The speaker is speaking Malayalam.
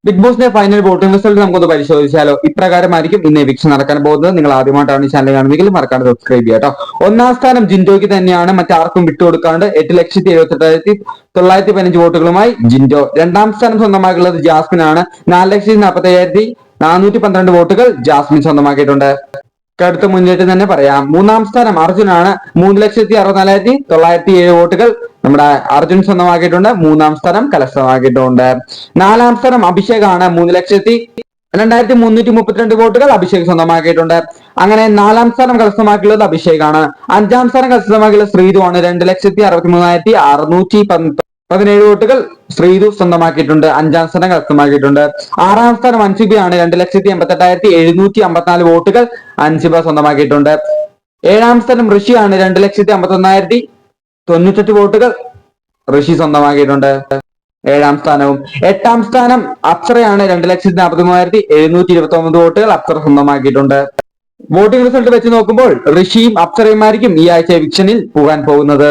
ബിഗ് ബോസിന്റെ ഫൈനൽ വോട്ടിംഗ് റിസൾട്ട് നമുക്കൊന്ന് പരിശോധിച്ചാലോ. ഇപ്രകാരമായിരിക്കും ഇന്ന് എവിക്ഷൻ നടക്കാൻ പോകുന്നത്. നിങ്ങൾ ആദ്യമായിട്ടാണ് ഈ ചാനൽ കാണുമെങ്കിൽ മറക്കാണ്ട് സബ്സ്ക്രൈബ് ചെയ്യാം കേട്ടോ. ഒന്നാം സ്ഥാനം ജിൻഡോയ്ക്ക് തന്നെയാണ്, മറ്റാർക്കും വിട്ടുകൊടുക്കാണ്ട് 8,78,915 വോട്ടുകളുമായി ജിൻഡോ. രണ്ടാം സ്ഥാനം സ്വന്തമാക്കിയുള്ളത് ജാസ്മിൻ ആണ്. 4,47,412 വോട്ടുകൾ ജാസ്മിൻ സ്വന്തമാക്കിയിട്ടുണ്ട്. അടുത്ത മുന്നേറ്റം തന്നെ പറയാം. മൂന്നാം സ്ഥാനം അർജുനാണ്. 3,64,907 വോട്ടുകൾ നമ്മുടെ അർജുൻ സ്വന്തമാക്കിയിട്ടുണ്ട്. മൂന്നാം സ്ഥാനം കരസ്ഥമാക്കിയിട്ടുണ്ട്. നാലാം സ്ഥാനം അഭിഷേകാണ്. 3,02,332 വോട്ടുകൾ അഭിഷേക് സ്വന്തമാക്കിയിട്ടുണ്ട്. അങ്ങനെ നാലാം സ്ഥാനം കരസ്ഥമാക്കിയുള്ളത് അഭിഷേകാണ്. അഞ്ചാം സ്ഥാനം കരസ്ഥമാക്കിയുള്ളത് ശ്രീതു ആണ്. 2,63,617 വോട്ടുകൾ ശ്രീതു സ്വന്തമാക്കിയിട്ടുണ്ട്. അഞ്ചാം സ്ഥാനം കരസ്ഥമാക്കിയിട്ടുണ്ട്. ആറാം സ്ഥാനം അൻസിബയാണ്. 2,88,754 വോട്ടുകൾ അൻസിബ സ്വന്തമാക്കിയിട്ടുണ്ട്. ഏഴാം സ്ഥാനം ഋഷിയാണ്. 2,51,098 വോട്ടുകൾ ഋഷി സ്വന്തമാക്കിയിട്ടുണ്ട്. ഏഴാം സ്ഥാനവും. എട്ടാം സ്ഥാനം അപ്സരയാണ്. 2,43,729 വോട്ടുകൾ അപ്സര സ്വന്തമാക്കിയിട്ടുണ്ട്. വോട്ടിംഗ് റിസൾട്ട് വെച്ച് നോക്കുമ്പോൾ ഋഷിയും അപ്സരയുമായിരിക്കും ഈ ആഴ്ച എവിക്ഷനിൽ പോകാൻ പോകുന്നത്.